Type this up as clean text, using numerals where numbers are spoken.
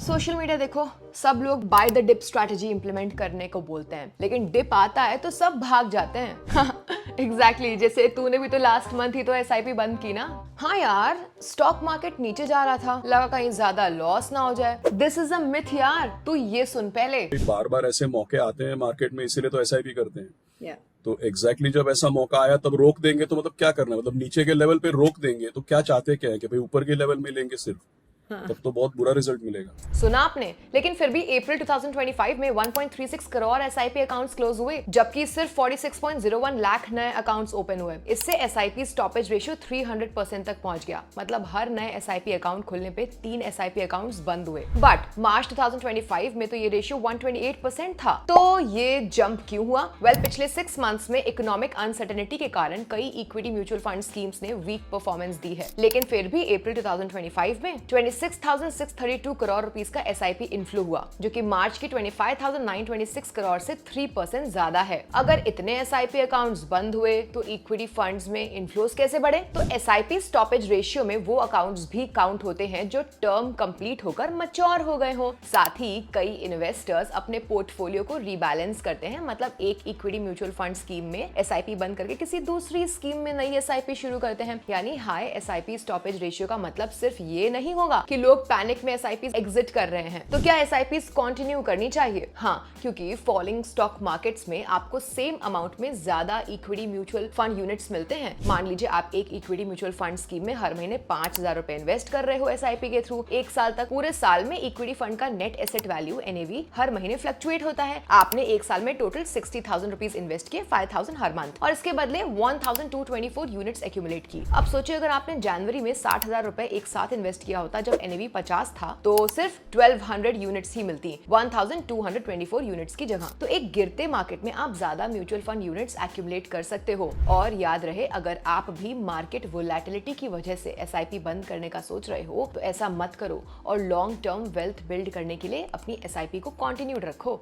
Social media देखो, सब लोग buy the dip strategy implement करने को बोलते हैं, लेकिन डिप आता है तो सब भाग जाते हैं। एग्जैक्टली जैसे तूने भी तो लास्ट मंथ ही तो एसआईपी बंद की ना। हाँ यार, स्टॉक मार्केट नीचे जा रहा था, लगा कहीं ज्यादा लॉस ना हो जाए। दिस इज अ मिथ यार, तू ये सुन पहले। बार बार ऐसे मौके आते हैं मार्केट में, इसीलिए तो एसआईपी करते हैं। yeah. तो एग्जैक्टली जब ऐसा मौका आया तब रोक देंगे तो मतलब क्या करना है? मतलब नीचे के लेवल पे रोक देंगे तो क्या चाहते क्या है कि भाई ऊपर के लेवल में लेंगे सिर्फ? तब तो बहुत बुरा रिजल्ट मिलेगा। सुना आपने, लेकिन फिर भी अप्रैल 2025 में 1.36 करोड़ एसआईपी अकाउंट्स क्लोज हुए, जबकि सिर्फ 46.01 लाख नए अकाउंट्स ओपन हुए। इससे एसआईपी स्टॉपेज रेशियो 300% तक पहुंच गया। मतलब हर नए एसआईपी अकाउंट खुलने पे 3 एसआईपी अकाउंट्स बंद हुए। बट मार्च 2025 में तो ये रेशियो 128% था। तो ये जंप क्यों हुआ? पिछले 6 मंथ्स में इकोनॉमिक अनसर्टेनिटी के कारण कई इक्विटी म्यूचुअल फंड स्कीम्स ने वीक परफॉर्मेंस दी है, लेकिन फिर भी अप्रैल 2025 में 26,632 करोड़ रुपीस का एसआईपी इनफ्लो हुआ, जो कि मार्च की 25,926 करोड़ से 3% ज्यादा है। अगर इतने एसआईपी अकाउंट्स बंद हुए तो इक्विटी फंड्स में इनफ्लोस कैसे बढ़े? तो एसआईपी स्टॉपेज रेशियो में वो अकाउंट्स भी काउंट होते हैं जो टर्म कंप्लीट होकर मैच्योर हो गए हो। साथ ही कई इन्वेस्टर्स अपने पोर्टफोलियो को रीबैलेंस करते हैं, मतलब एक इक्विटी म्यूचुअल फंड स्कीम में एसआईपी बंद करके किसी दूसरी स्कीम में नई एसआईपी शुरू करते हैं। यानी हाई एसआईपी स्टॉपेज रेशियो का मतलब सिर्फ ये नहीं होगा कि लोग पैनिक में एसआईपी एग्जिट कर रहे हैं। तो क्या एसआईपी कंटिन्यू करनी चाहिए? हाँ, क्योंकि फॉलिंग स्टॉक मार्केट्स में आपको सेम अमाउंट में ज्यादा इक्विटी म्यूचुअल फंड यूनिट्स मिलते हैं। मान लीजिए आप एक इक्विटी म्यूचुअल फंड स्कीम में हर महीने 5,000 रुपए इन्वेस्ट कर रहे हो एसआईपी के थ्रू। 1 साल तक, पूरे साल में इक्विटी फंड का नेट एसेट वैल्यू एनएवी हर महीने फ्लक्चुएट होता है। आपने 1 साल में टोटल 60,000 रुपीज इन्वेस्ट किए, 5,000 हर मंथ, और इसके बदले 1,224 यूनिट्स एक्यूमुलेट की। अब सोचिए अगर आपने जनवरी में 60,000 रुपए एक साथ इन्वेस्ट किया होता जब एनएवी 50 था, तो सिर्फ 1200 यूनिट्स ही मिलती, 1224 यूनिट्स की जगह। तो एक गिरते मार्केट में आप ज्यादा म्यूचुअल फंड यूनिट्स एक्यूमुलेट कर सकते हो। और याद रहे, अगर आप भी मार्केट वोलेटिलिटी की वजह से एसआईपी बंद करने का सोच रहे हो तो ऐसा मत करो, और लॉन्ग टर्म वेल्थ बिल्ड करने के लिए अपनी एसआईपी को कंटिन्यूड रखो।